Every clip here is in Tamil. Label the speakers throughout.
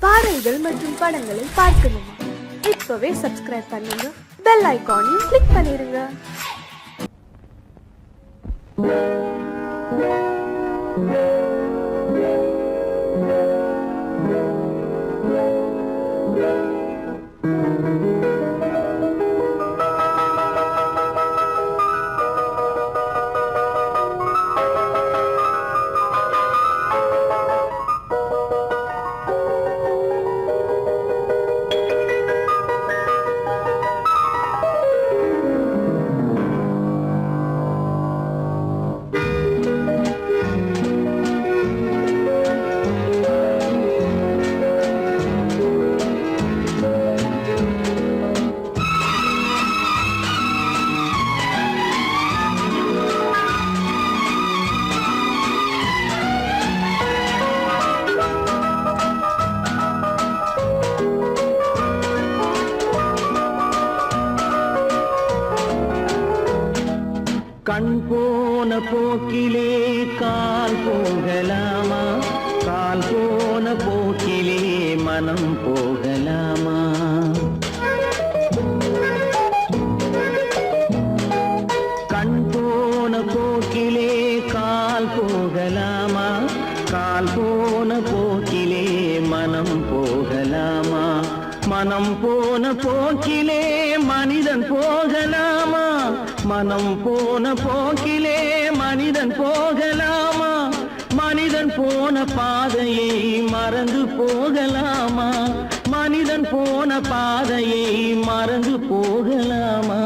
Speaker 1: பாடல்கள் மற்றும் படங்களை பார்க்கணுமா? இப்பவே சப்ஸ்கிரைப் பண்ணுங்க, பெல் ஐகானையும் கிளிக் பண்ணிருங்க.
Speaker 2: கண் போன போக்கிலே கால் போகலாமா? கால் போன போக்கிலே மனம் போகலாமா? கண் போன போக்கிலே கால் போகலாமா? கால் போன போக்கிலே மனம் போகலாமா? மனம் போன போக்கிலே மனிதன் போகலாமா? மனம் போன போக்கிலே மனிதன் போகலாமா? மனிதன் போன பாதையை மறந்து போகலாமா? மனிதன் போன பாதையை மறந்து போகலாமா?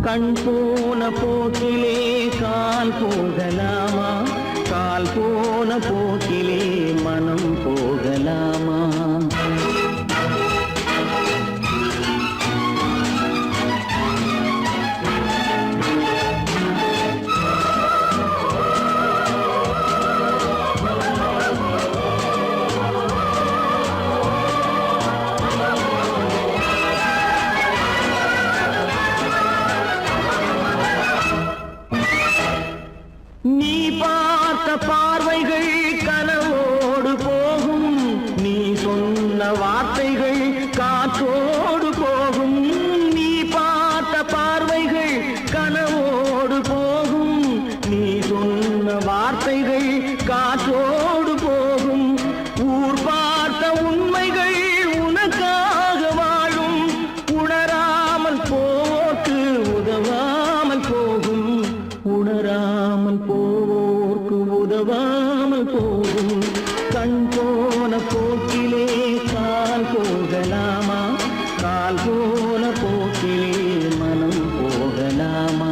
Speaker 2: கண் போன போக்கிலே கால் போகலாமா? கால் போன போக்கிலே மனம் போகலாமா? நீ பார்த்த பார்வைகள் கனவோடு போகும், நீ சொன்ன வார்த்தைகள் காற்றோடு போகும். நீ பார்த்த பார்வைகள் கனவோடு போகும், நீ சொன்ன வார்த்தைகள் காற்றோடு போகும். ஊர் பார்த்த உண்மைகள் உனக்காக வாழும், உணராமல் போக்கு உதவாமல் போகும். உணராமல் போக்கு உதவாமல் போகும். கண் போன போக்கிலே கால் போகலாமா? கால் போன போக்கிலே மனம் போகலாமா?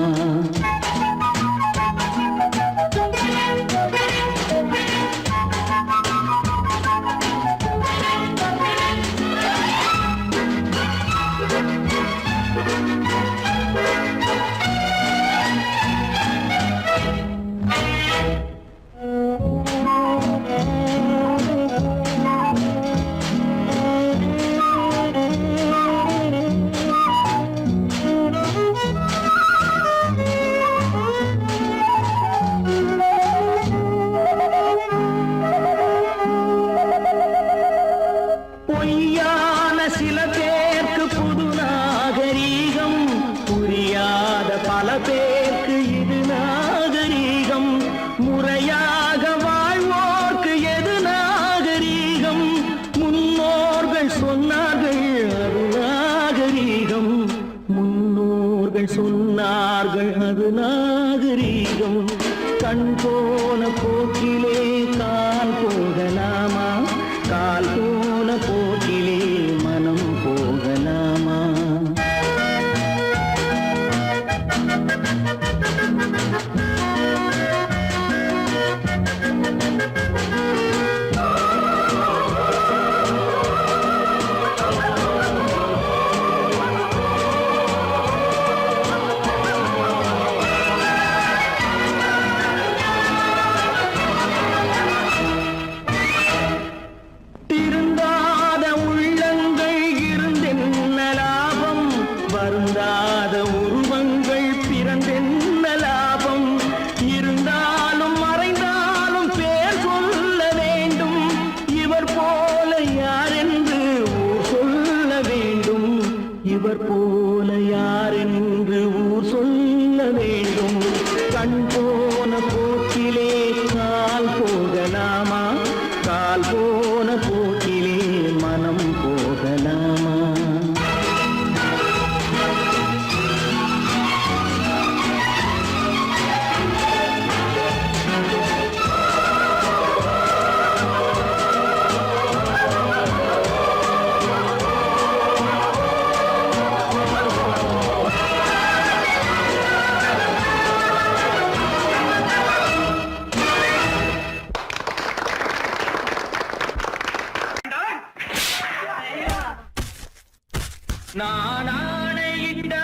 Speaker 2: நான் ஆணையிட்டா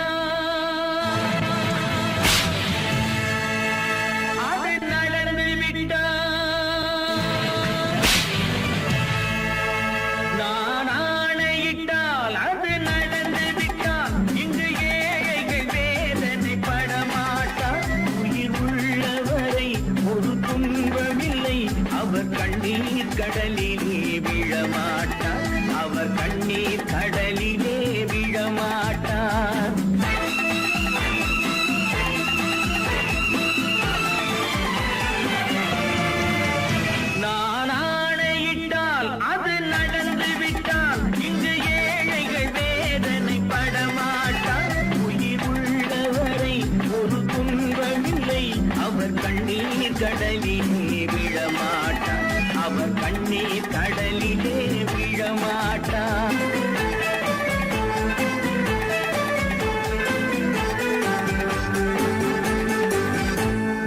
Speaker 2: அது நடந்து விட்டா நான் ஆணையிட்டால் அது நடந்து விட்டால் இங்கு ஏழைகள் வேதனை படமாட்டார் உயிர் உள்ளவரை ஒரு துன்பமில்லை அவர் கண்ணீர் கடலிலே விழமாட்டார் அவர் கண்ணீர் கடலிலே விழமாட்டார் நான் ஆணையிட்டால் அது நடந்து விட்டால் இங்கு ஏழைகள் வேதனை படமாட்டார் உயிர் உள்ளவரை ஒரு துன்பமில்லை அவர் கண்ணீர் கடலிலே விழமாட்டார் அவர் கண்ணீர் கடலிலே விழமாட்டார்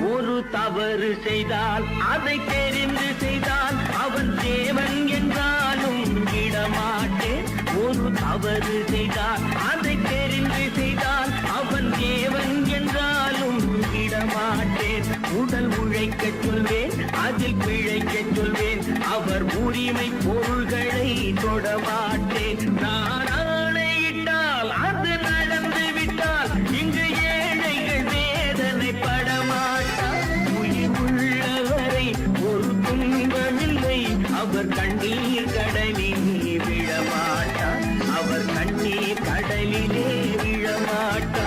Speaker 2: ஒரு தவறு செய்தால் அதை தெரிந்து செய்தால் அவன் தேவன் என்றாலும் விடமாட்டேன் ஒரு தவறு செய்தால் அதை தெரிந்து செய்தால் அவன் தேவன் என்றாலும் விடமாட்டேன் உடல் உழைக்கச் சொல்வேன் அதில் பிழைக்கச் சொல்வேன் அவர் உரிமை பொருள்களை தொடமாட்டேன் நான் ஆணையிட்டால் அது நடந்து விட்டால் இங்கு ஏழைகள் வேதனை படமாட்டார் உயிர் உள்ளவரை ஒரு துன்பமில்லை அவர் கண்ணீர் கடலிலே விழமாட்டார் அவர் கண்ணீர் கடலிலே விழமாட்டார்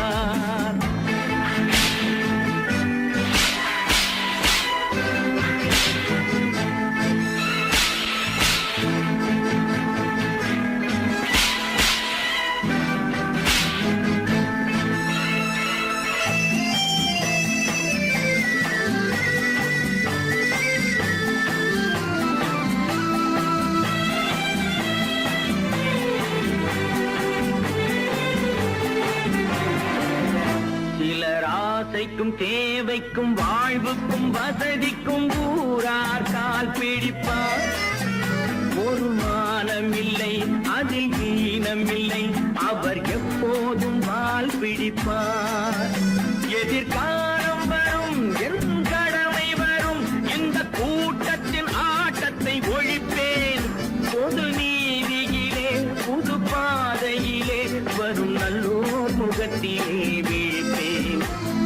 Speaker 2: சிலர் ஆசைக்கும் தேவைக்கும் வாழ்வுக்கும் வசதிக்கும் ஊரார் கால் பிடிப்பார் ஒரு மானம் இல்லை அதில் ஈனம் இல்லை அவர் எப்போதும் வால் பிடிப்பார் எதிர்காலம் வரும் என் கடமை வரும் இந்த கூட்டத்தின் ஆட்டத்தை ஒழிப்பேன் பொது நீதியிலே புது பாதையிலே வரும் நல்லோர் முகத்திலே விழிப்பேன்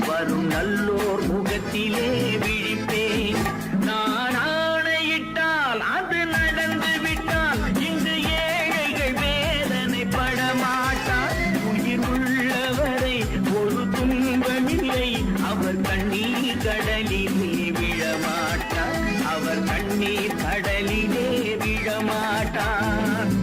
Speaker 2: வரும் நல்லோர் முகத்திலே விழிப்பேன் நான் ஆணையிட்டால் அது நடந்து விட்டால் இங்கு ஏழைகள் வேதனை படமாட்டார் உயிர் உள்ளவரை ஒரு துன்பமில்லை அவர் கண்ணீர் கடலிலே விழமாட்டார் அவர் கண்ணீர் கடலிலே விழமாட்டார்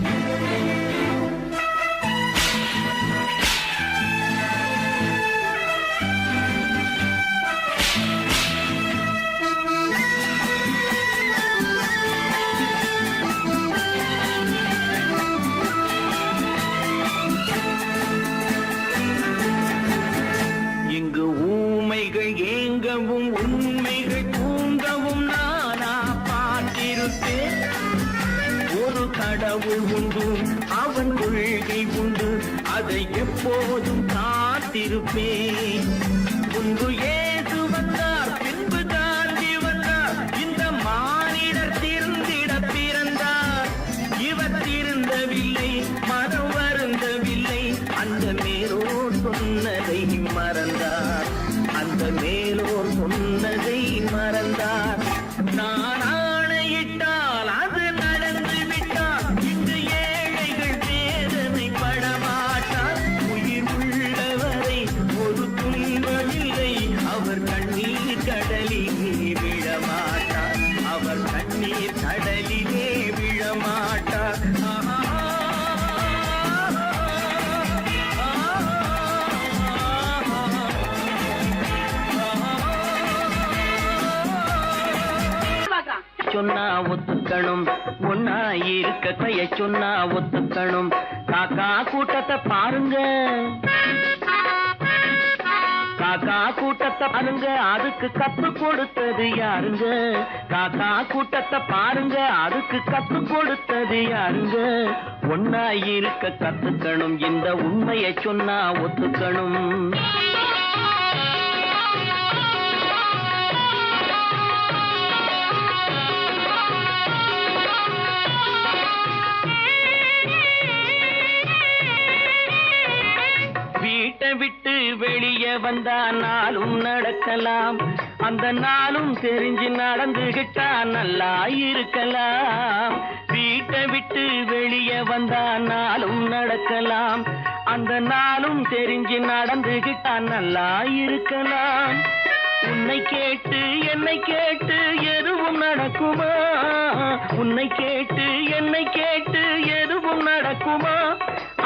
Speaker 2: இங்கு ஊமைகள் ஏங்கவும் உண்மைகள் தூங்கவும் நானா பார்த்திருப்பேன் ஒரு கடவுள் உண்டு அவன் கொள்கை உண்டு அதை எப்போதும் காத்திருப்பேன் முன்பு ஏசு வந்தார் பின்பு காந்தி வந்தார் இந்த மானிடர் திருந்திட பிறந்தார் இவர் திருந்தவில்லை மனம் வருந்தவில்லை அந்த மேலோர் சொன்னதை மறந்தார் அந்த மேலோர் சொன்னதை மறந்தார் நான் ஆணையிட்டால் அது நடந்து விட்டால் இங்கு ஏழைகள் வேதனை படமாட்டார் உயிர் உள்ளவரை ஒரு துன்பமில்லை அவர் கண்ணீர் கடலிலே விழமாட்டார் அவர் கண்ணீர் கடலிலே விழமாட்டார் சொன்னா ஒத்துக்கணும் ஒன்னா இருக்க கைய சொன்னா ஒத்துக்கணும் காக்கா கூட்டத்தை பாருங்க காக்கா கூட்டத்தை பாருங்க, அதுக்கு கத்து கொடுத்தது யாருங்க? காக்கா கூட்டத்தை பாருங்க, அதுக்கு கத்து கொடுத்தது யாருங்க? ஒன்னா இருக்க கத்துக்கணும், இந்த உண்மையை சொன்னா ஒத்துக்கணும். வீட்டை விட்டு வெளியே வந்தா நாளும் நடக்கலாம், அந்த நாளும் தெரிஞ்சு நடந்துகிட்டா நல்லா இருக்கலாம். வீட்டை விட்டு வெளியே வந்தா நாளும் நடக்கலாம், அந்த நாளும் தெரிஞ்சு நடந்துகிட்டா நல்லா இருக்கலாம். உன்னை கேட்டு என்னை கேட்டு எதுவும் நடக்குமா? உன்னை கேட்டு என்னை கேட்டு எதுவும் நடக்குமா?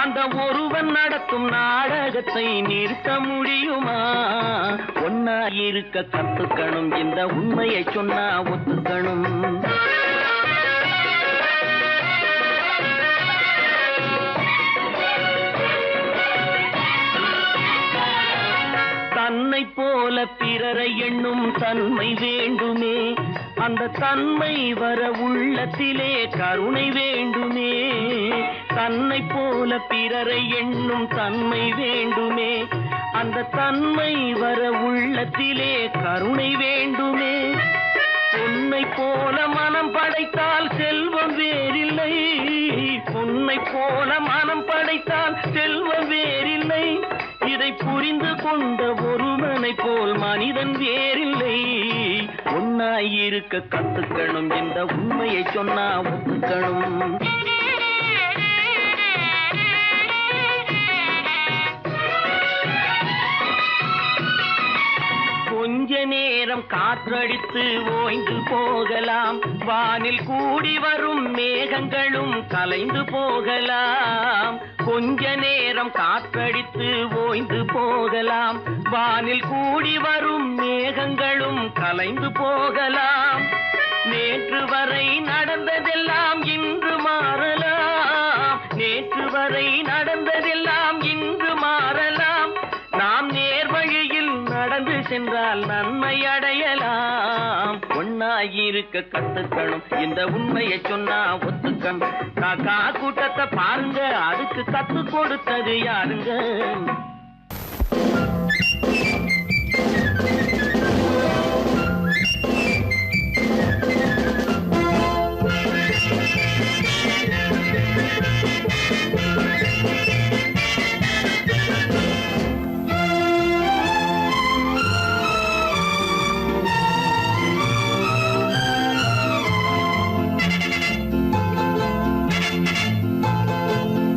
Speaker 2: அந்த ஒருவன் நடத்தும் நாடகத்தை நிறுத்த முடியுமா? ஒன்னா இருக்க கத்துக்கணும், இந்த உண்மையை சொன்னா ஒத்துக்கணும். தன்னை போல பிறரை எண்ணும் தன்மை வேண்டுமே, அந்த தன்மை வர உள்ளத்திலே கருணை வேண்டுமே. தன்னை போல பிறரை எண்ணும் தன்மை வேண்டுமே, அந்த தன்மை வர உள்ளத்திலே கருணை வேண்டுமே. பொன்னை போல மனம் படைத்தால் செல்வம் வேறில்லை, பொன்னை போல மனம் படைத்தால் செல்வம் வேறில்லை. இதை புரிந்து கொண்ட ஒருவனை போல் மனிதன் வேறில்லை. ஒன்னாயிருக்க கத்துக்கணும், இந்த உண்மையை சொன்னா ஒத்துக்கணும். கொஞ்ச நேரம் காற்றடித்து ஓய்ந்து போகலாம், வானில் கூடி வரும் மேகங்களும் கலைந்து போகலாம். கொஞ்ச நேரம் காற்றடித்து ஓய்ந்து போகலாம், வானில் கூடி வரும் மேகங்களும் கலைந்து போகலாம். நேற்று வரை நடந்ததெல்லாம் இன்று மாறலாம், நேற்று வரை நடந்ததெல்லாம் இன்று மாறலாம். நாம் நேர்வழியில் நடந்து சென்றால் நன்மை அடையலாம். ஒன்னாயிருக்க கத்துக்கணும், இந்த உண்மையை சொன்னா ஒத்துக்கணும். காக்கா கூட்டத்தை பாருங்க, அதுக்கு கத்து கொடுத்தது யாருங்க?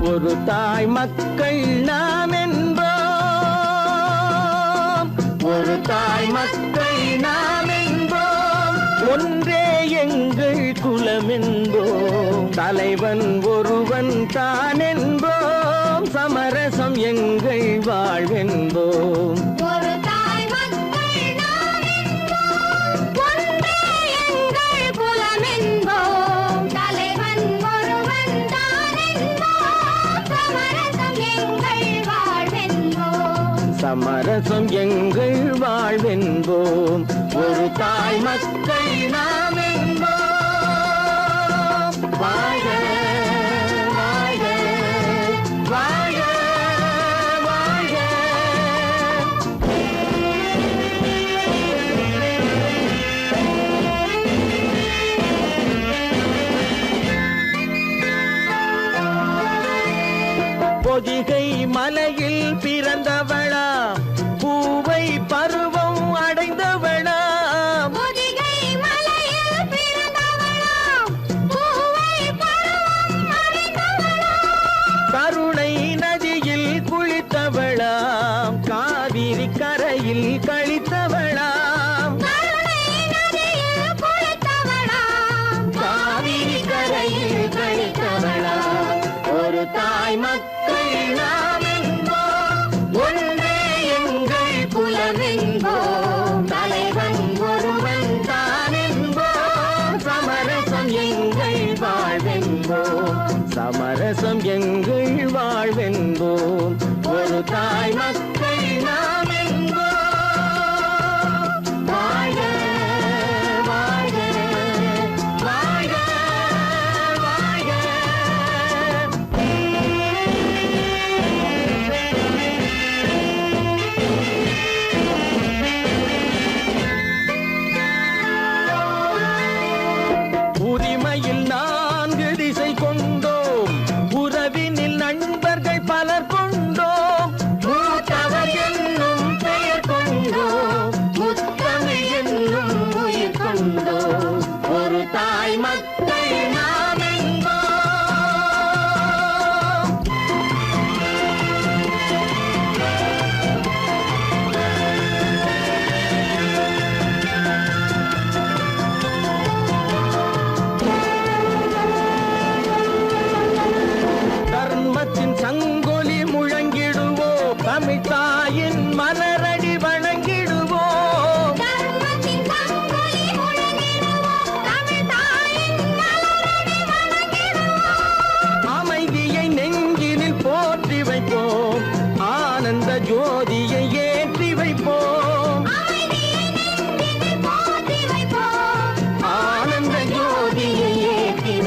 Speaker 2: ஒரு தாய் மக்கள் நாம் என்போம், ஒரு தாய் மக்கள் நாம் என்போம், ஒன்றே எங்கள் குலம் என்போம். தலைவன் ஒருவன் தான் என்போம், சமரசம் எங்கள் வாழ்வென்போம். சமரசம் எங்கள் வாழ்வென்போம், ஒரு தாய் மக்கள் நாம் என்போம். வாழ்க வாழ்க வாழ்க வாழ்க. பொதிகை மலையில் பிறந்தவளா, பூவை பருவம் அடைந்தவளா,
Speaker 3: பொதிகை மலையில் பிறந்தவளா, பூவை பருவம் அடைந்தவளா,
Speaker 2: கருணை நதியில் குளித்தவளா, காவிரி கரையில் கழித்தவளா,
Speaker 3: கருணை நதியில் குளித்தவளா,
Speaker 2: காவிரி கரையில் கழித்தவளா. ஒரு தாய் மக்கள் நாம் என்போம், ஒன்றே எங்கள் குலம் என்போம். தலைவன் ஒருவன் தான் என்போம், சமரசம் எங்கள் வாழ்வென்போம், சமரசம் எங்கள் வாழ்வென்போம். ஒரு தாய் மக்கள் நாம் என்போம்.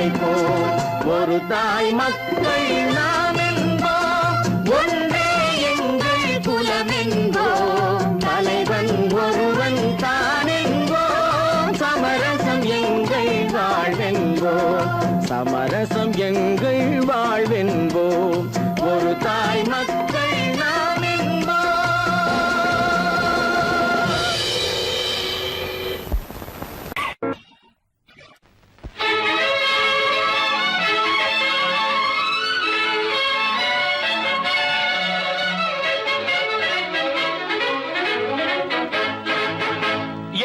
Speaker 2: உழைப்போம். ஒரு தாய் மக்கள் நாம் என்போம், ஒன்றே எங்கள் குலம் என்போம். தலைவன் ஒருவன் தான் என்போம், சமரசம் எங்கள் வாழ்வென்போம். சமரசம் எங்கள் வாழ்வென்போம். ஒரு தாய் மக்கள் நாம் என்போம்.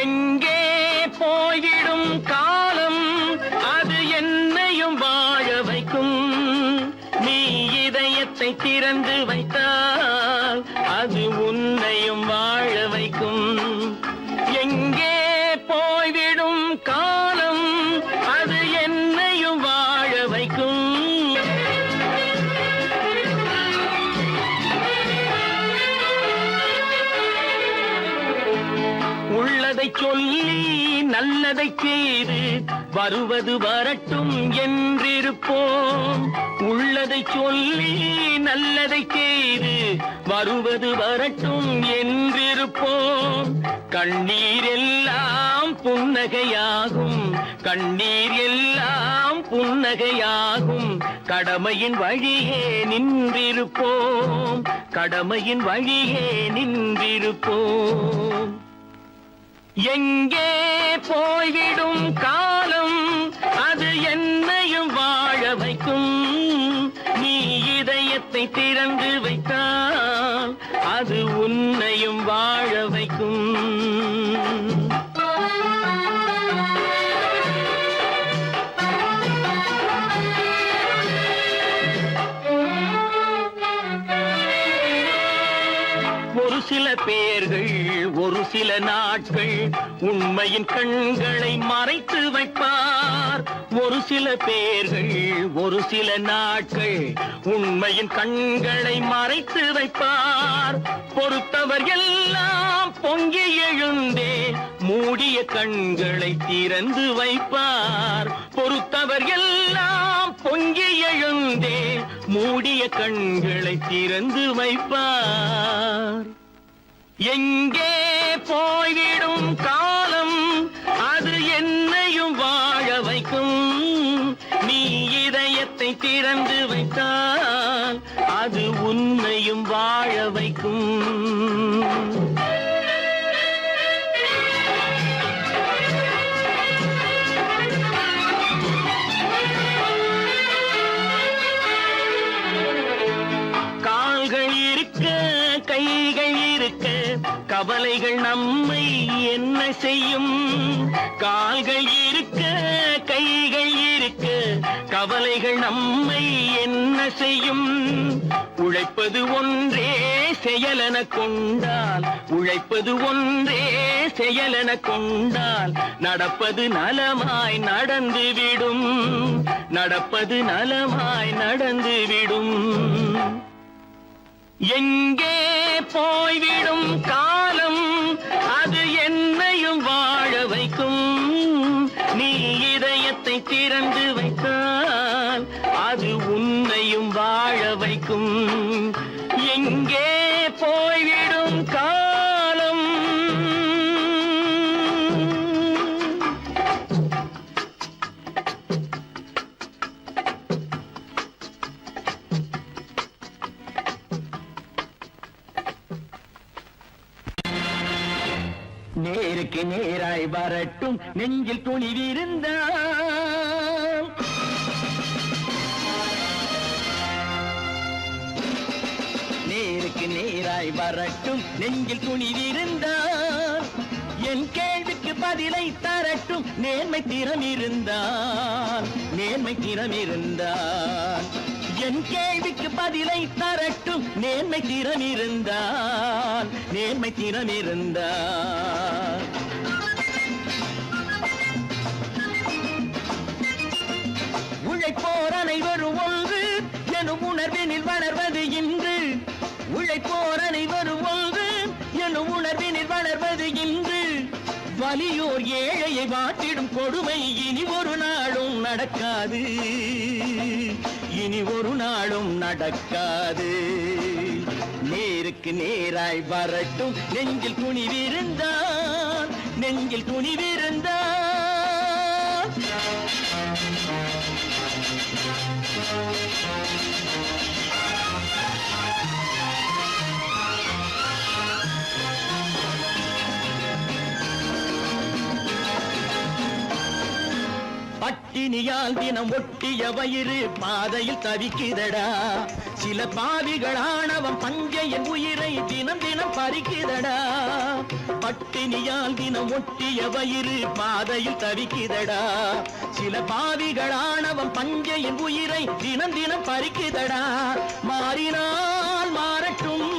Speaker 2: எங்கே போய்விடும் காலம், அது என்னையும் வாழ வைக்கும். நீ இதயத்தை திறந்து வைத்தால் அது உன்னையும் வாழ வைக்கும். எங்கே போய்விடும் காலம், அது என்னையும் வாழ வைக்கும். உள்ளதை சொல்லி நல்லதை செய்து வருவது வரட்டும் என்றிருப்போம். உள்ளதை சொல்லி நல்லதை செய்து வருவது வரட்டும் என்றிருப்போம். கண்ணீர் எல்லாம் புன்னகையாகும், கண்ணீர் எல்லாம் புன்னகையாகும். கடமையின் வழியே நின்றிருப்போம், கடமையின் வழியே நின்றிருப்போம். எங்கே போய்விடும் காலம், அது என்னையும் வாழ வைக்கும். நீ இதயத்தை திறந்து வைத்தால் அது உன்னையும் வாழ வைக்கும். ஒரு சில பேர்கள் ஒரு சில நாட்கள் உண்மையின் கண்களை மறைத்து வைப்பார். ஒரு சில பேர்கள் ஒரு சில நாட்கள் உண்மையின் கண்களை மறைத்து வைப்பார். பொறுத்தவர் எல்லாம் பொங்கி எழுந்தே மூடிய கண்களை திறந்து வைப்பார். பொறுத்தவர் எல்லாம் பொங்கி எழுந்தே மூடிய கண்களை திறந்து வைப்பார். எங்கே போய்விடும் காலம், அது என்னையும் வாழ வைக்கும். நீ இதயத்தை திறந்து வைத்தால் அது உன்னையும் வாழ வைக்கும். கால்கள் இருக்க கைகள் இருக்க கவலைகள் நம்மை என்ன செய்யும். கால்கள் இருக்க கைகள் இருக்க கவலைகள் நம்மை என்ன செய்யும். உழைப்பது ஒன்றே செயலென கொண்டால், உழைப்பது ஒன்றே செயலென கொண்டால் நடப்பது நலமாய் நடந்துவிடும், நடப்பது நலமாய் நடந்துவிடும். எங்கே போய்விடும் காலம், அது என்னையும் வாழ வைக்கும். நீ இதயத்தை திறந்து வைத்தால் அது உன்னையும் வாழ வைக்கும். எங்கே போய்விடும் காலம். நேருக்கு நேராய் வரட்டும் நெஞ்சில் துணிவிருந்தால். நேருக்கு நேராய் வரட்டும் நெஞ்சில் துணிவிருந்தால். என் கேள்விக்கு பதிலை தரட்டும் நேர்மை திறம் இருந்தால், நேர்மை திறம் இருந்தால். என் கேள்விக்கு பதிலை தரட்டும் நேர்மை திறம் இருந்தால், நேர்மை திறம் இருந்தால். உழைப்போர் அனைவரும் ஒன்று எனும் உணர்வினில் வளர்வது இன்று. உழைப்போர் அனைவரும் ஒன்று எனும் உணர்வினில் வளர்வது இன்று. வலியோர் ஏழையை வாட்டிடும் கொடுமை இனி ஒரு நாளும் நடக்காது, இனி ஒரு நாளும் நடக்காது. நேருக்கு நேராய் வரட்டும், நெஞ்சில் துணிவிருந்தான், நெஞ்சில் துணிவிருந்தான். பட்டினியால் தினம் ஒட்டிய வயிறு பாதையில் தவிக்குதடா. சில பாவிகளானவன் பஞ்சையின் உயிரை தினம் தினம் பறிக்குதடா. பட்டினியால் தினம் ஒட்டிய வயிறு பாதையில் தவிக்குதடா. சில பாவிகளானவன் பஞ்சையின் உயிரை தினம் தினம் பறிக்குதடா. மாறினால் மாறட்டும்,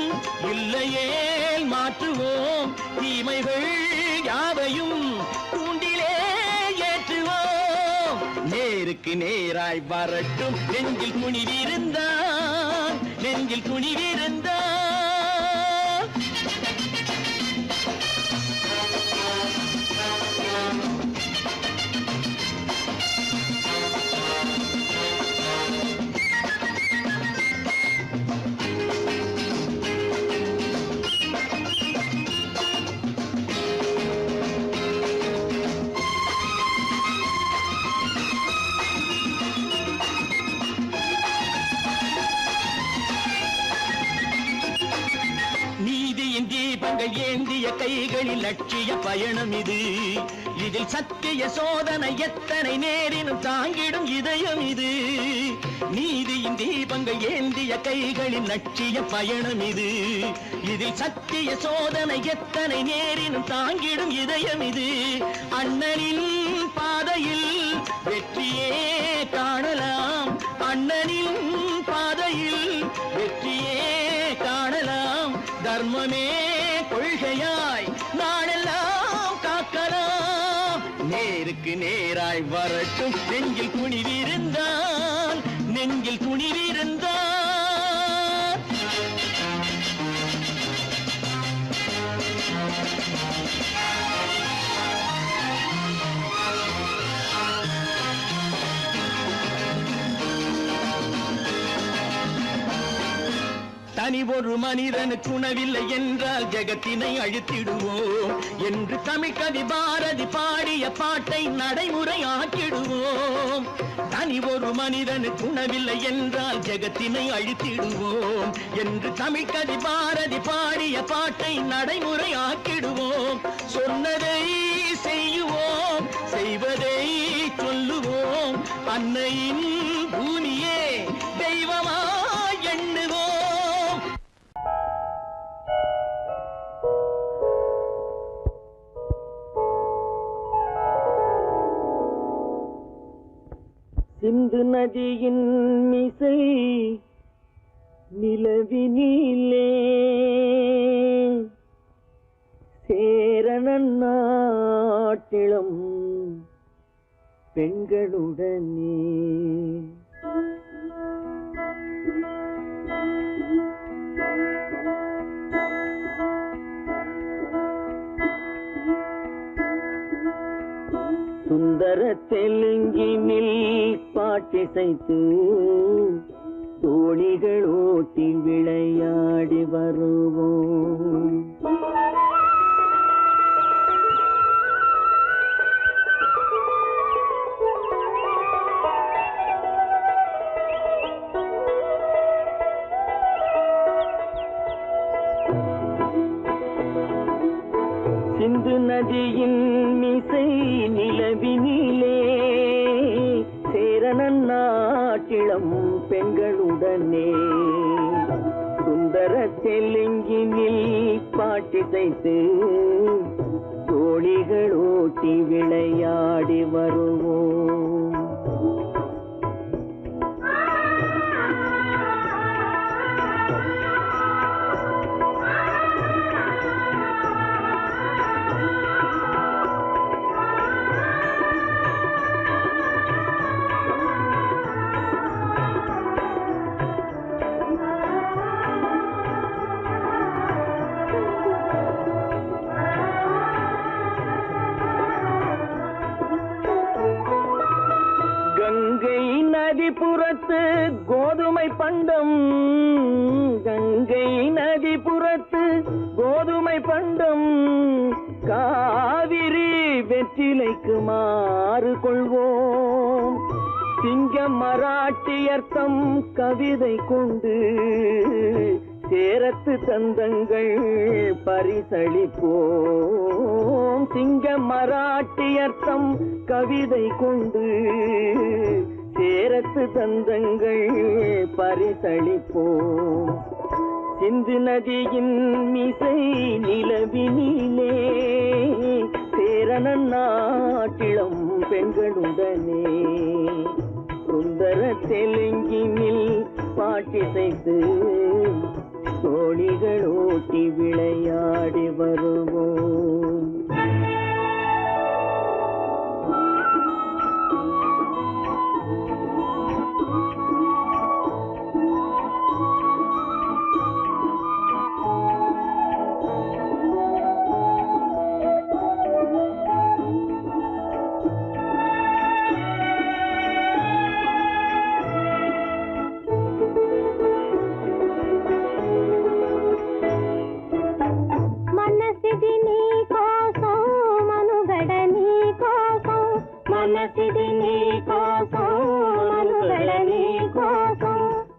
Speaker 2: இல்லையே மாற்றுவோம், தீமைகள் யாவையும் தூண்டிலே ஏற்றுவோம். நேருக்கு நேராய் வரட்டும், நெஞ்சில் துணிவிருந்தான், நெஞ்சில் துணிவிருந்தான். தீபங்கள் ஏந்திய கைகளில் லட்சிய பயணம் இது. இதில் சத்திய சோதனை எத்தனை நேரினும் தாங்கிடும் இதயம் இது. நீதியின் தீபங்கள் ஏந்திய கைகளில் லட்சிய பயணம் இது. இதில் சத்திய சோதனை எத்தனை நேரினும் தாங்கிடும் இதயம் இது. அண்ணனின் பாதையில் வெற்றியே காணலாம், அண்ணனின் பாதையில் வெற்றியே காணலாம். தர்மமே கொள்கையாய் நாடெல்லாம் காக்கலாம். நேருக்கு நேராய் வரட்டும், நெஞ்சில் துணிவிருந்தான், நெஞ்சில் துணிவிருந்தான். தனி ஒரு மனிதனுக்கு உணவில்லை என்றால் ஜெகத்தினை அழித்திடுவோம் என்று தமிழ்கவி பாரதி பாடிய பாட்டை நடைமுறையாக்கிடுவோம். தனி ஒரு மனிதனுக்கு உணவில்லை என்றால் ஜெகத்தினை அழித்திடுவோம் என்று தமிழ்கவி பாரதி பாடிய பாட்டை நடைமுறையாக்கிடுவோம். சொன்னதை செய்யுவோம், செய்வதை சொல்லுவோம், அன்னையின் பூமியே தெய்வமா எண்ணுவோம். சிந்து நதியின் மிசை நிலவினிலே சேரணன் நாட்டிளம் பெண்களுடனே சுந்தர தெலுங்கினில் பாட்டிசைத்து தோணிகள் ஓட்டி விளையாடி வருவோம். சிந்து நதியின் மிசை நிலவினிலே சேரணன் நாட்டிளம் பெண்களுடனே சுந்தர தெலுங்கினில் பாட்டிசைத்து தோணிகள் ஓட்டி விளையாடி வருவோம். புறத்து கோதுமை பண்டம், கங்கை நதி புறத்து கோதுமை பண்டம், காவிரி வெற்றிலைக்கு மாறு கொள்வோம். சிங்கம் மராட்டியர்த்தம் கவிதை கொண்டு சேரத்து தந்தங்கள் பரிசளிப்போம். சிங்கம் மராட்டியர்த்தம் கவிதை கொண்டு சேரத்து தந்தங்கள் பரிசளிப்போம். சிந்து நதியின் மிசை நிலவினிலே சேரணன் நாட்டிளம் பெண்களுடனே சுந்தர தெலுங்கினில் பாட்டிசைத்து தோழிகள் ஓட்டி விளையாடி வருவோம்.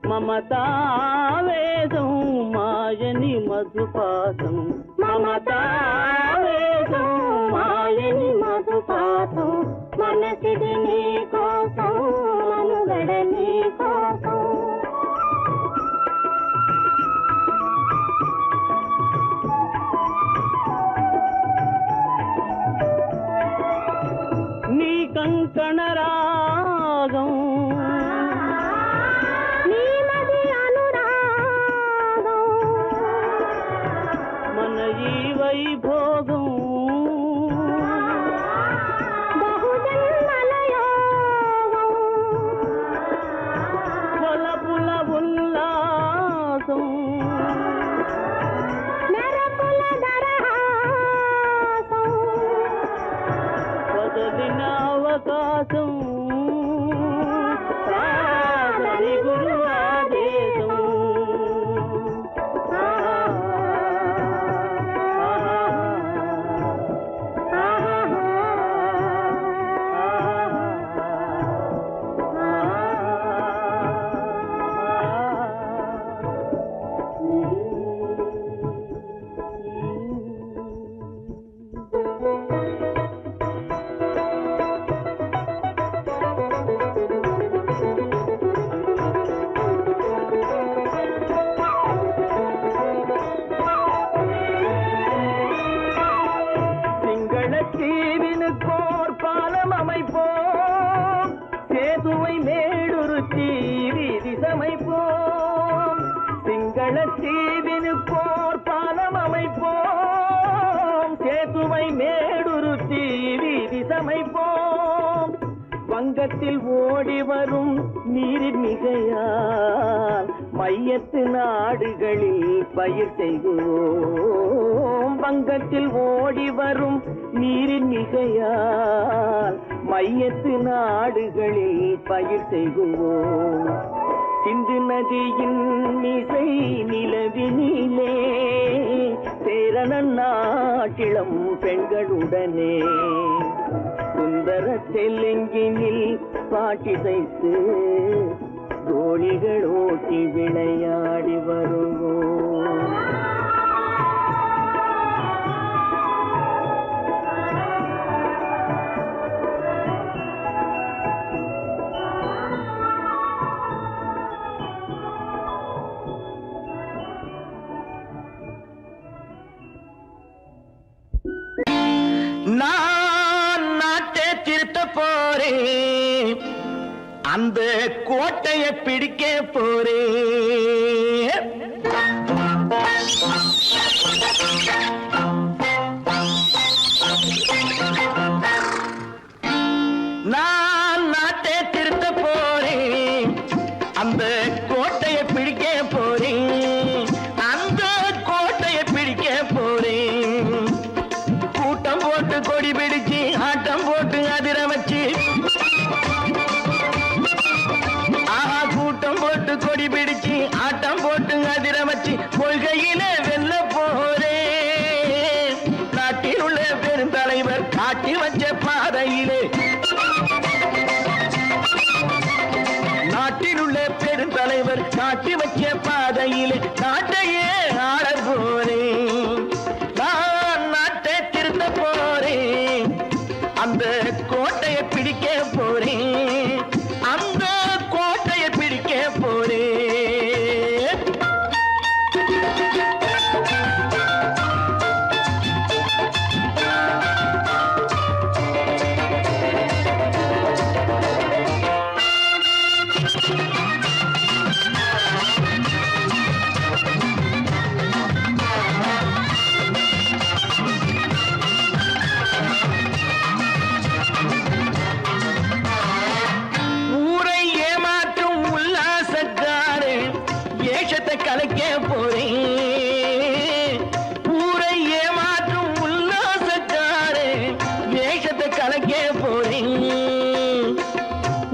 Speaker 2: మమతావేదం మాయని మధుపాతం, మమతావేదం మాయని మధుపాతం, మనసిది నీ కోసం మనుగడ నీ కోసం. నీ కంకణ రాగం వైభోగం బహుజన్మలయోగం కొలపుల ఉల్లాసం మెరపుల దరహాసం వదలిన అవకాశం సాగరి గురు ఆదేశం. தீவினுக்கோர் பாலம் அமைப்போம், சேதுவை மேடுருத்தி வீதி சமைப்போம். சிங்கள தீவினுக்கோர் பாலம் அமைப்போம், சேதுவை மேடுருத்தி வீதி சமைப்போம். வங்கத்தில் ஓடி வரும் நீரின் மிகையால் மையத்து நாடுகளில் பயிர் செய்வோம். வங்கத்தில் ஓடி வரும் நீரின் மிகையால் மையத்து நாடுகளில் பயிர் செய்வோம். சிந்து நதியின் மிசை நிலவினிலே சேரணன் நாட்டிளம் பெண்களுடனே சுந்தர தெலுங்கினில் பாட்டிசைத்து தோழிகள் ஓட்டி விளையாடி வருவோம். நான் நாட்டை திருத்த போறேன், அந்த கோட்டையை பிடிக்க போறேன். நான் நாட்டை திருத்த போறேன், அந்த கோட்டையை பிடிக்க போறேன், அந்த கோட்டையை பிடிக்க போறேன். கூட்டம் போட்டு கொடி பிடிச்சு ஆட்டம் போட்டு அதிர வச்சு கொடி பிடிச்சு ஆட்டம் போட்டு அதிர வச்சு கொள்கையில வெல்ல போறேன். நாட்டில் உள்ள பெருந்தலைவர் காட்டி வச்ச பாதையிலே, நாட்டில் உள்ள பெருந்தலைவர் காட்டி வச்ச பாதையிலே நாட்டையே ஆள போறேன். நான் நாட்டை திருத்த போறேன், அந்த கோட்டையை பிடிக்க போறேன், அந்த கோட்டையை பிடிக்க போறேன். ஊரை ஏமாற்றும் உல்லாசக்காரு ஏஷத்தை கலைக்க போறேன். ஊரை ஏமாற்றும் உல்லாசக்காரு ஏஷத்தை கலைக்க போறேன்.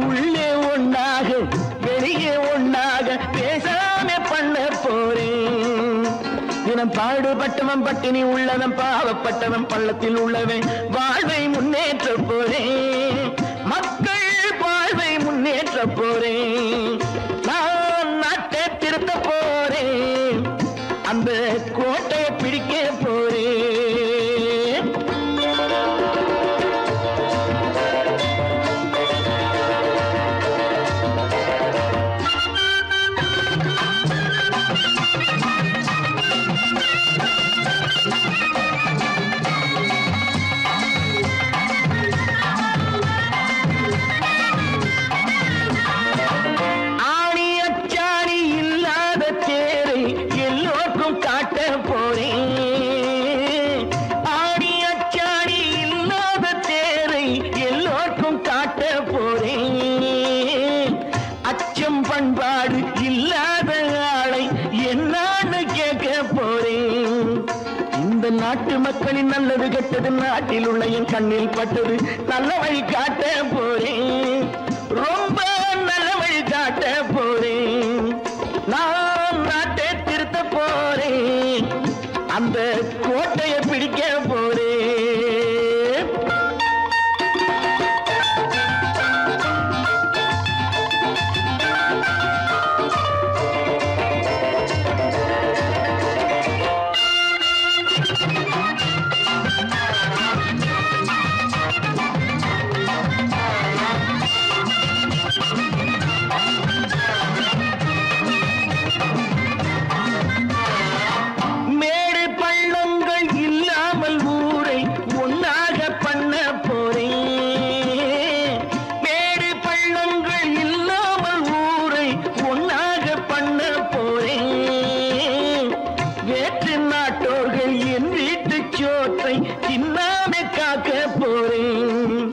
Speaker 2: உள்ளே ஒண்ணாக வெளியே ஒண்ணாக பேசாம பண்ண போறேன். தினம் பாடுபட்டவன் பட்டினி உள்ளவன் பாவப்பட்டவன் பள்ளத்தில் உள்ளவன் வாழ்வை முன்னேற்ற போறேன். மக்கள் வாழ்வை முன்னேற்ற போறேன். நான் நாட்டை திருத்த போறேன், அந்த கோட்டையை பிடிக்க போறேன். ஆணி அச்சாணி இல்லாத தேரை எல்லோருக்கும் காட்ட போறேன். ஆணி அச்சாணி இல்லாத தேரை எல்லோருக்கும் காட்ட போறேன். அச்சம் பண்பாடு இல்லாத ஆளை என்னான்னு கேட்க போறேன். இந்த நாட்டு மக்களின் நல்லது கெட்டது நாட்டில் உள்ள என் கண்ணில் பட்டது நல்ல வழி காட்ட போறேன். ரொம்ப நல்ல வழி காட்ட போறேன். நான் நாட்டை திருத்த போறேன், அந்த கோட்டையை பிடிக்க போறேன். மேடு பள்ளங்கள் இல்லாமல் ஊரை ஒன்னாக பண்ண போறேன். மேடு பள்ளங்கள் இல்லாமல் ஊரை ஒன்னாக பண்ண போறேன். வேற்று நாட்டோர்கள் என் வீட்டு சோற்றை தின்னாமே காக்க போறேன்.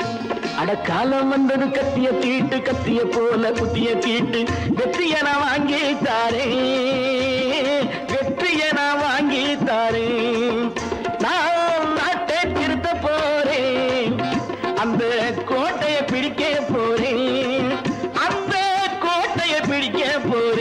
Speaker 2: அடக்காலம் வந்தது கத்திய தீட்டு, கத்திய போல குத்திய தீட்டு வெற்றிய நான் வாங்கி தாரேன், வெற்றிய நான் வாங்கி தாரேன். நான் நாட்டை திருத்த போறேன், அந்த கோட்டையை பிடிக்க போறேன், அந்த கோட்டையை பிடிக்க போறேன்.